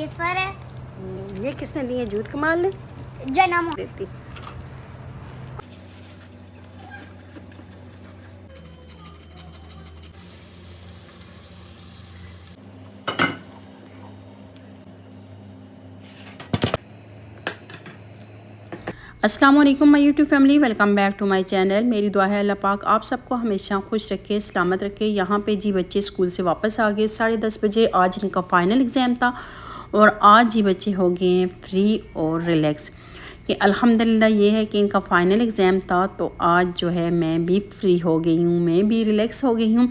Wafer है। ये किसने दिए? जूद कमाल ने जन्म देती। अस्सलाम वालेकुम my YouTube family, welcome back to my channel. मेरी दुआ है अल्लाह पाक आप सबको हमेशा खुश रखे, सलामत रखे। यहाँ पे जी बच्चे स्कूल से वापस आ गए 10:30 बजे। आज इनका फ़ाइनल एग्ज़ाम था और आज जी बच्चे हो गए हैं फ्री और रिलैक्स कि अल्हम्दुलिल्लाह ये है कि इनका फ़ाइनल एग्ज़ाम था तो आज जो है मैं भी फ्री हो गई हूँ, मैं भी रिलैक्स हो गई हूँ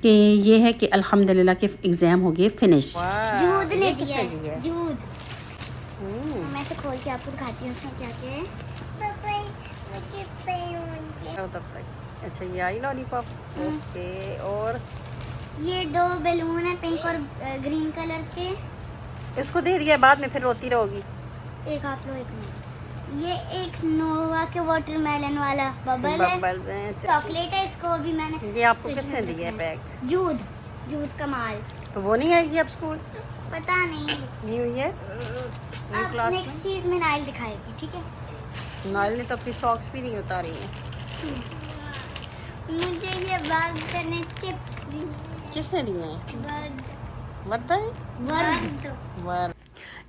कि ये है कि अल्हम्दुलिल्लाह के एग्ज़ाम हो गए फिनिश। जूद ने दिया है। जूद मैं से खोल के आपको दिखाती हूँ उसमें क्या क्या है। तब तक अच्छा ये आई लॉलीपॉप। ओके, और ये 2 बैलून है पिंक और ग्रीन कलर के। इसको दे दिया, बाद में फिर रोती रहोगी। एक आप लो, एक मैं। ये एक नोवा के वाटरमेलन वाला बबल है, चॉकलेट है। इसको भी मैंने ये आपको किसने दिया है बैग? जूद जूद कमाल। तो वो नहीं आएगी अब स्कूल? पता नहीं न्यू ईयर न्यू क्लास में नेक्स्ट चीज में नाइल दिखाएगी, ठीक है। नाइल ने तो अपनी सॉक्स भी नहीं उतारी हैं। मुझे ये बर्गर ने चिप्स दी। किसने दिए हैं? बर्गर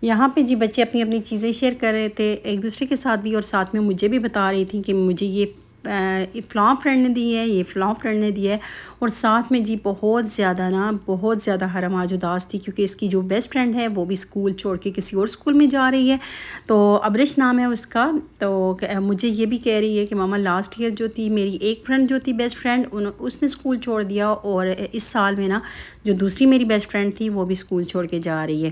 यहाँ पे जी बच्चे अपनी अपनी चीज़ें शेयर कर रहे थे एक दूसरे के साथ भी, और साथ में मुझे भी बता रही थी कि मुझे ये फ़लाँ फ्रेंड ने दी है, ये फ़लाँ फ्रेंड ने दिया है। और साथ में जी बहुत ज़्यादा हरम आज उदास थी क्योंकि इसकी जो बेस्ट फ्रेंड है वो भी स्कूल छोड़ के किसी और स्कूल में जा रही है। तो अब्रिश नाम है उसका। तो मुझे ये भी कह रही है कि मामा लास्ट ईयर जो थी मेरी एक फ्रेंड जो थी बेस्ट फ्रेंड उसने स्कूल छोड़ दिया, और इस साल में ना जो दूसरी मेरी बेस्ट फ्रेंड थी वो भी स्कूल छोड़ के जा रही है।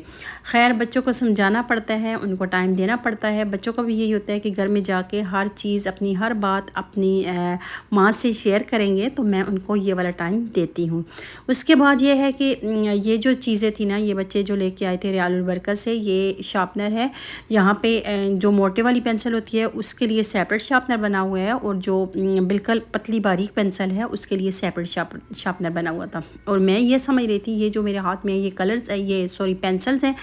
खैर बच्चों को समझाना पड़ता है, उनको टाइम देना पड़ता है। बच्चों का भी यही होता है कि घर में जाके हर चीज़ अपनी हर बात अपनी माँ से शेयर करेंगे, तो मैं उनको ये वाला टाइम देती हूँ। उसके बाद ये है कि ये जो चीज़ें थी ना, ये बच्चे जो लेके आए थे रियाल बरकत से, ये शार्पनर है। यहाँ पे जो मोटे वाली पेंसिल होती है उसके लिए सेपरेट शार्पनर बना हुआ है, और जो बिल्कुल पतली बारीक पेंसिल है उसके लिए सेपरेट शार्पनर बना हुआ था। और मैं ये समझ रही थी ये जो मेरे हाथ में ये कलर्स ये सॉरी पेंसिल्स हैं,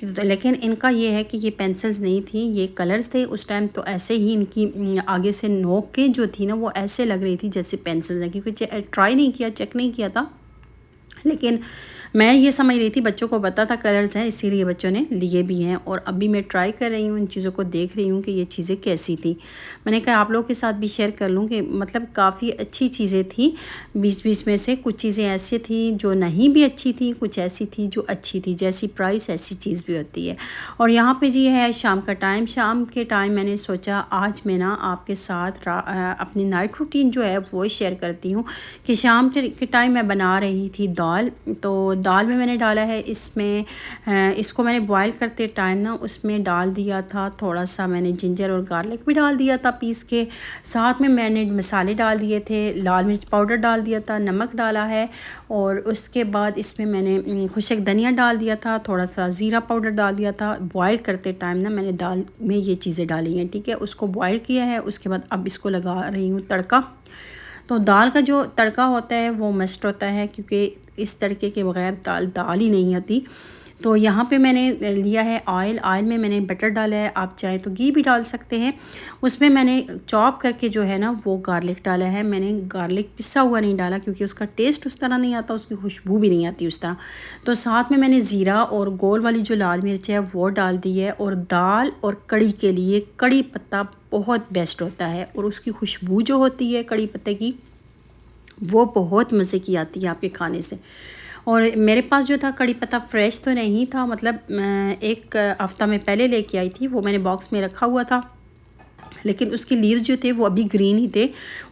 लेकिन इनका ये है कि ये पेंसिल्स नहीं थी, ये कलर्स थे उस टाइम। तो ऐसे ही इनकी आगे से नोक के जो थी ना वो ऐसे लग रही थी जैसे पेंसिल्स हैं, क्योंकि ट्राई नहीं किया, चेक नहीं किया था। लेकिन मैं ये समझ रही थी बच्चों को पता था कलर्स हैं, इसीलिए बच्चों ने लिए भी हैं। और अभी मैं ट्राई कर रही हूँ, इन चीज़ों को देख रही हूँ कि ये चीज़ें कैसी थी। मैंने कहा आप लोगों के साथ भी शेयर कर लूँ कि मतलब काफ़ी अच्छी चीज़ें थी। बीच में से कुछ चीज़ें ऐसी थी जो नहीं भी अच्छी थी, कुछ ऐसी थी जो अच्छी थी। जैसी प्राइस ऐसी चीज़ भी होती है। और यहाँ पर जी है शाम का टाइम। शाम के टाइम मैंने सोचा आज मैं ना आपके साथ अपनी नाइट रूटीन जो है वो शेयर करती हूँ कि शाम के टाइम मैं बना रही थी दाल। तो दाल में मैंने डाला है इसमें इसको मैंने बॉईल करते टाइम ना उसमें डाल दिया था थोड़ा सा, मैंने जिंजर और गार्लिक भी डाल दिया था पीस के। साथ में मैंने मसाले डाल दिए थे, लाल मिर्च पाउडर डाल दिया था, नमक डाला है। और उसके बाद इसमें मैंने खुशक धनिया डाल दिया था, थोड़ा सा ज़ीरा पाउडर डाल दिया था। बॉईल करते टाइम ना मैंने दाल में ये चीज़ें डाली हैं, ठीक है। उसको बॉईल किया है, उसके बाद अब इसको लगा रही हूँ तड़का। तो दाल का जो तड़का होता है वो मस्ट होता है, क्योंकि इस तड़के के बग़ैर दाल ही नहीं आती। तो यहाँ पे मैंने लिया है ऑयल में मैंने बटर डाला है, आप चाहे तो घी भी डाल सकते हैं। उसमें मैंने चॉप करके जो है ना वो गार्लिक डाला है। मैंने गार्लिक पिसा हुआ नहीं डाला क्योंकि उसका टेस्ट उस तरह नहीं आता, उसकी खुशबू भी नहीं आती उस तरह। तो साथ में मैंने ज़ीरा और गोल वाली जो लाल मिर्च है वो डाल दी है। और दाल और कड़ी के लिए कड़ी पत्ता बहुत बेस्ट होता है, और उसकी खुशबू जो होती है कड़ी पत्ते की वो बहुत मज़े की आती है आपके खाने से। और मेरे पास जो था कड़ी पत्ता फ्रेश तो नहीं था, मतलब एक हफ़्ता में पहले लेके आई थी, वो मैंने बॉक्स में रखा हुआ था। लेकिन उसके लीव्स जो थे वो अभी ग्रीन ही थे,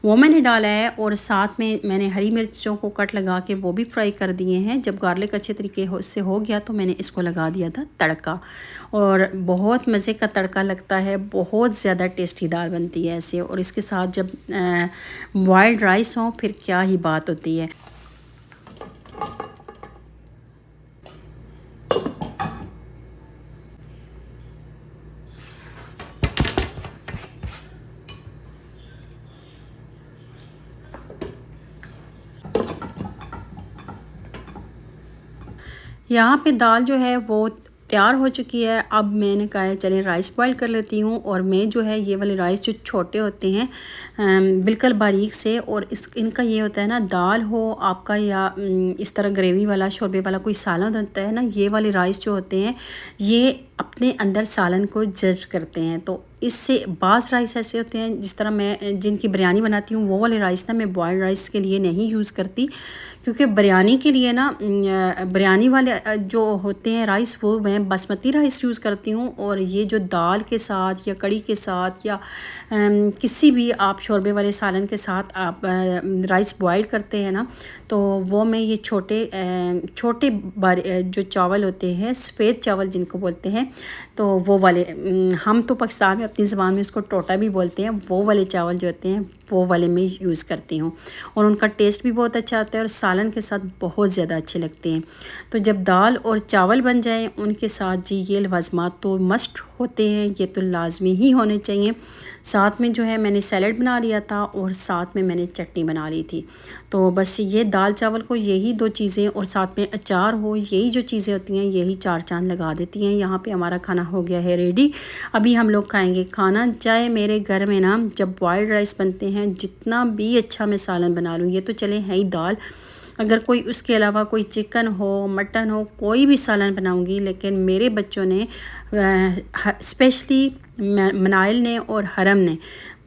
वो मैंने डाला है। और साथ में मैंने हरी मिर्चों को कट लगा के वो भी फ्राई कर दिए हैं। जब गार्लिक अच्छे तरीके से हो गया तो मैंने इसको लगा दिया था तड़का, और बहुत मज़े का तड़का लगता है, बहुत ज़्यादा टेस्टी दाल बनती है ऐसे। और इसके साथ जब बॉइल्ड राइस हो फिर क्या ही बात होती है। यहाँ पे दाल जो है वो तैयार हो चुकी है। अब मैंने कहा है चलें राइस बॉईल कर लेती हूँ। और मैं जो है ये वाले राइस जो छोटे होते हैं बिल्कुल बारीक से, और इनका ये होता है ना, दाल हो आपका या इस तरह ग्रेवी वाला शोरबे वाला कोई सालन होता है ना, ये वाले राइस जो होते हैं ये अपने अंदर सालन को जज्ब करते हैं। तो इससे बाज़ राइस ऐसे होते हैं जिस तरह मैं जिनकी बिरयानी बनाती हूँ वो वाले राइस ना मैं बॉयल्ड राइस के लिए नहीं यूज़ करती, क्योंकि बिरयानी के लिए ना बिरयानी वाले जो होते हैं राइस वो मैं बासमती राइस यूज़ करती हूँ। और ये जो दाल के साथ या कड़ी के साथ या किसी भी आप शोरबे वाले सालन के साथ आप राइस बॉयल करते हैं ना, तो वो मैं ये छोटे जो चावल होते हैं सफ़ेद चावल जिनको बोलते हैं, तो वो वाले हम तो पाकिस्तान में अपनी ज़बान में उसको टोटा भी बोलते हैं, वो वाले चावल जो होते हैं वो वाले मैं यूज़ करती हूँ। और उनका टेस्ट भी बहुत अच्छा आता है और सालन के साथ बहुत ज़्यादा अच्छे लगते हैं। तो जब दाल और चावल बन जाएं उनके साथ जी ये लवाज़मात तो मस्ट होते हैं, ये तो लाजमी ही होने चाहिए। साथ में जो है मैंने सैलड बना लिया था और साथ में मैंने चटनी बना ली थी। तो बस ये दाल चावल को यही 2 चीज़ें और साथ में अचार हो, यही जो चीज़ें होती हैं यही 4 चांद लगा देती हैं। यहाँ पे हमारा खाना हो गया है रेडी। अभी हम लोग खाएंगे खाना। चाहे मेरे घर में ना जब बॉयल्ड राइस बनते हैं जितना भी अच्छा मैं सालन बना लूँ, ये तो चले है ही दाल, अगर कोई उसके अलावा कोई चिकन हो मटन हो कोई भी सालन बनाऊंगी, लेकिन मेरे बच्चों ने स्पेशली मनाइल ने और हरम ने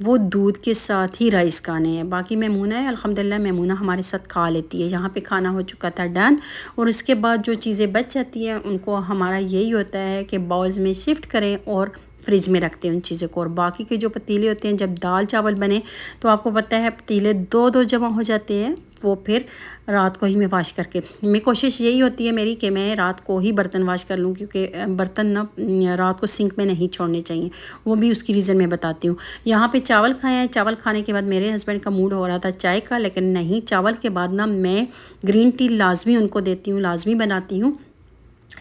वो दूध के साथ ही राइस खाने हैं। बाकी मेमूना है, अल्हम्दुलिल्लाह मेमूना हमारे साथ खा लेती है। यहाँ पे खाना हो चुका था डन, और उसके बाद जो चीज़ें बच जाती हैं उनको हमारा यही होता है कि बाउल्स में शिफ्ट करें और फ्रिज में रखते हैं उन चीज़ों को। और बाकी के जो पतीले होते हैं जब दाल चावल बने तो आपको पता है पतीले 2-2 जमा हो जाते हैं, वो फिर रात को ही मैं वाश करके, मैं कोशिश यही होती है मेरी कि मैं रात को ही बर्तन वाश कर लूँ, क्योंकि बर्तन ना रात को सिंक में नहीं छोड़ने चाहिए। वो भी उसकी रीज़न मैं बताती हूँ। यहाँ पे चावल खाए हैं, चावल खाने के बाद मेरे हस्बैंड का मूड हो रहा था चाय का, लेकिन नहीं, चावल के बाद ना मैं ग्रीन टी लाजमी उनको देती हूँ, लाजमी बनाती हूँ।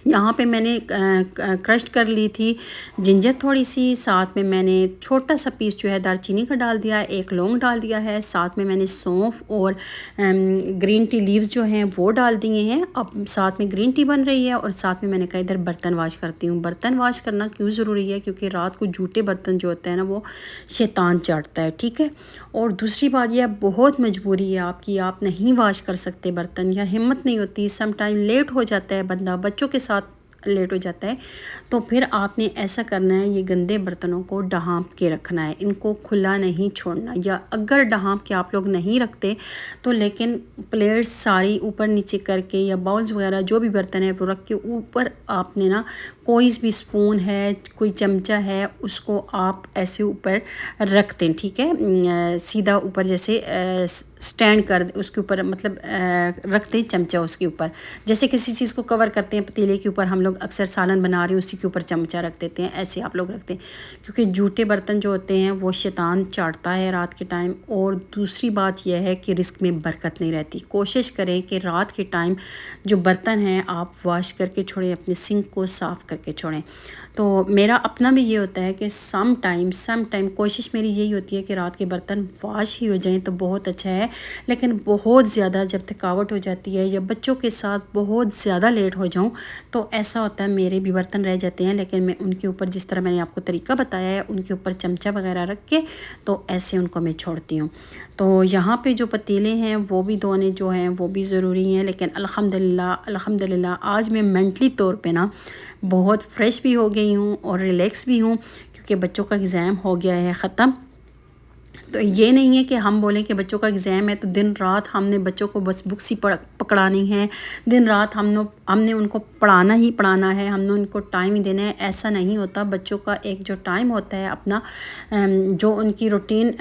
यहाँ पे मैंने क्रश कर ली थी जिंजर थोड़ी सी, साथ में मैंने छोटा सा पीस जो है दालचीनी का डाल दिया, 1 लौंग डाल दिया है, साथ में मैंने सौंफ और ग्रीन टी लीव्स जो हैं वो डाल दिए हैं। अब साथ में ग्रीन टी बन रही है और साथ में मैंने कहा इधर बर्तन वाश करती हूँ। बर्तन वाश करना क्यों ज़रूरी है, क्योंकि रात को जूठे बर्तन जो होते हैं ना वो शैतान चाटता है, ठीक है। और दूसरी बात यह बहुत मजबूरी है आपकी, आप नहीं वाश कर सकते बर्तन या हिम्मत नहीं होती, सम टाइम लेट हो जाता है, बंदा बच्चों के साथ लेट हो जाता है, तो फिर आपने ऐसा करना है, ये गंदे बर्तनों को ढाँप के रखना है, इनको खुला नहीं छोड़ना। या अगर ढाँप के आप लोग नहीं रखते तो लेकिन प्लेट्स सारी ऊपर नीचे करके या बाउल्स वगैरह जो भी बर्तन है वो रख के ऊपर आपने ना कोई भी स्पून है कोई चमचा है उसको आप ऐसे ऊपर रख दें, ठीक है, सीधा ऊपर जैसे स्टैंड कर उसके ऊपर, मतलब रख दें चमचा उसके ऊपर, जैसे किसी चीज़ को कवर करते हैं पतीले के ऊपर, हम लोग अक्सर सालन बना रहे हैं उसी के ऊपर चमचा रख देते हैं, ऐसे आप लोग रखते हैं, क्योंकि जूठे बर्तन जो होते हैं वो शैतान चाटता है रात के टाइम। और दूसरी बात यह है कि रिस्क में बरकत नहीं रहती। कोशिश करें कि रात के टाइम जो बर्तन हैं आप वॉश करके छोड़ें, अपने सिंक को साफ़ करके छोड़ें। तो मेरा अपना भी ये होता है कि सम टाइम कोशिश मेरी यही होती है कि रात के बर्तन वॉश ही हो जाएं तो बहुत अच्छा है, लेकिन बहुत ज़्यादा जब थकावट हो जाती है या बच्चों के साथ बहुत ज़्यादा लेट हो जाऊं तो ऐसा होता है मेरे भी बर्तन रह जाते हैं, लेकिन मैं उनके ऊपर जिस तरह मैंने आपको तरीका बताया है उनके ऊपर चमचा वगैरह रख के तो ऐसे उनको मैं छोड़ती हूँ। तो यहाँ पे जो पतीले हैं वो भी धोने जो हैं वो भी ज़रूरी हैं, लेकिन अल्हम्दुलिल्लाह आज मैं मेंटली तौर पे ना बहुत फ़्रेश भी हो गई हूँ और रिलैक्स भी हूँ, क्योंकि बच्चों का एग्ज़ाम हो गया है ख़त्म। तो ये नहीं है कि हम बोलें कि बच्चों का एग्ज़ाम है तो दिन रात हमने बच्चों को बस बुक्स ही पकड़ानी है, दिन रात हमने उनको पढ़ाना ही पढ़ाना है, हमने उनको टाइम ही देना है, ऐसा नहीं होता। बच्चों का एक जो टाइम होता है अपना, जो उनकी रूटीन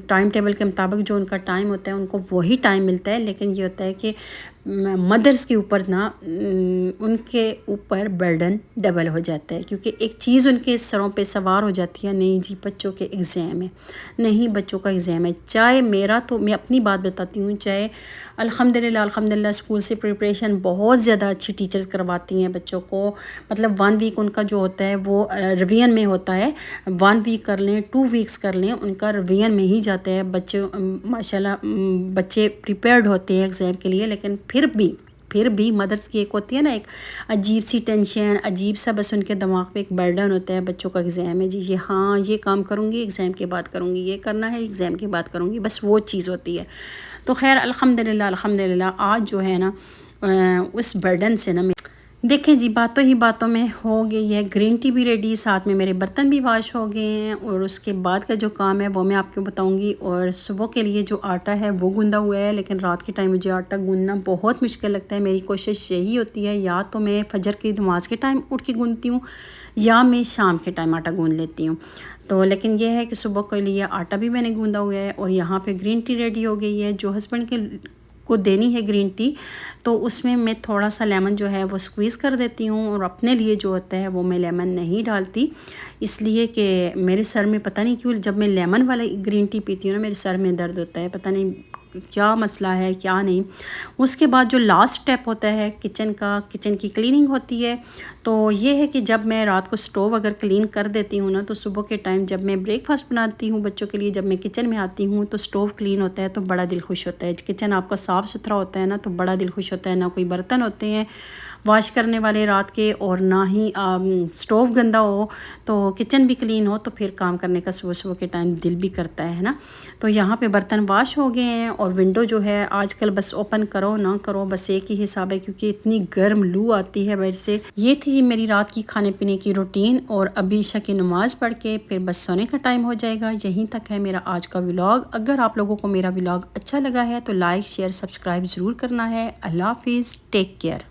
टाइम टेबल के मुताबिक जो उनका टाइम होता है उनको वही टाइम मिलता है, लेकिन ये होता है कि मदर्स के ऊपर ना उनके ऊपर बर्डन डबल हो जाता है, क्योंकि एक चीज़ उनके सरों पे सवार हो जाती है, नहीं जी बच्चों के एग्ज़ाम है, नहीं बच्चों का एग्ज़ाम है। चाहे मेरा, तो मैं अपनी बात बताती हूँ, चाहे अल्हम्दुलिल्लाह स्कूल से प्रिपरेशन बहुत ज़्यादा अच्छी टीचर्स करवाती हैं बच्चों को, मतलब 1 वीक उनका जो होता है वो रिवीजन में होता है, 1 वीक कर लें 2 वीक्स कर लें उनका रिवीजन में ही जाता है। बच्चे माशाल्लाह बच्चे प्रिपेयर्ड होते हैं एग्ज़ाम के लिए, लेकिन फिर भी मदर्स की एक होती है ना एक अजीब सी टेंशन, अजीब सा बस उनके दिमाग पे एक बर्डन होता है, बच्चों का एग्ज़ाम है जी, ये हाँ ये काम करूँगी एग्ज़ाम के बाद करूँगी, ये करना है एग्ज़ाम के बाद करूँगी, बस वो चीज़ होती है। तो खैर अल्हम्दुलिल्लाह आज जो है ना उस बर्डन से ना देखें जी, बातों ही बातों में हो गई है ग्रीन टी भी रेडी, साथ में मेरे बर्तन भी वॉश हो गए हैं और उसके बाद का जो काम है वो मैं आपको बताऊंगी। और सुबह के लिए जो आटा है वो गूंदा हुआ है, लेकिन रात के टाइम मुझे आटा गूंदना बहुत मुश्किल लगता है। मेरी कोशिश यही होती है या तो मैं फजर की नमाज़ के टाइम उठ के गूंदती हूँ या मैं शाम के टाइम आटा गूंद लेती हूँ। तो लेकिन यह है कि सुबह के लिए आटा भी मैंने गूंदा हुआ है और यहाँ पे ग्रीन टी रेडी हो गई है जो हस्बैंड के को देनी है ग्रीन टी। तो उसमें मैं थोड़ा सा लेमन जो है वो स्क्वीज़ कर देती हूँ और अपने लिए जो होता है वो मैं लेमन नहीं डालती, इसलिए कि मेरे सर में पता नहीं क्यों जब मैं लेमन वाला ग्रीन टी पीती हूँ ना मेरे सर में दर्द होता है, पता नहीं क्या मसला है क्या नहीं। उसके बाद जो लास्ट स्टेप होता है किचन की क्लीनिंग होती है। तो ये है कि जब मैं रात को स्टोव अगर क्लीन कर देती हूँ ना तो सुबह के टाइम जब मैं ब्रेकफास्ट बनाती हूँ बच्चों के लिए, जब मैं किचन में आती हूँ तो स्टोव क्लीन होता है तो बड़ा दिल खुश होता है। किचन आपका साफ़ सुथरा होता है ना तो बड़ा दिल खुश होता है, ना कोई बर्तन होते हैं वॉश करने वाले रात के और ना ही स्टोव गंदा हो, तो किचन भी क्लीन हो तो फिर काम करने का सुबह सुबह के टाइम दिल भी करता है ना। तो यहाँ पे बर्तन वॉश हो गए हैं और विंडो जो है आजकल बस ओपन करो ना करो बस एक ही हिसाब है क्योंकि इतनी गर्म लू आती है बाहर से। ये थी जी मेरी रात की खाने पीने की रूटीन और अभी ईशा की नमाज़ पढ़ के फिर बस सोने का टाइम हो जाएगा। यहीं तक है मेरा आज का व्लॉग। अगर आप लोगों को मेरा व्लॉग अच्छा लगा है तो लाइक शेयर सब्सक्राइब ज़रूर करना है। अल्लाह हाफिज़, टेक केयर।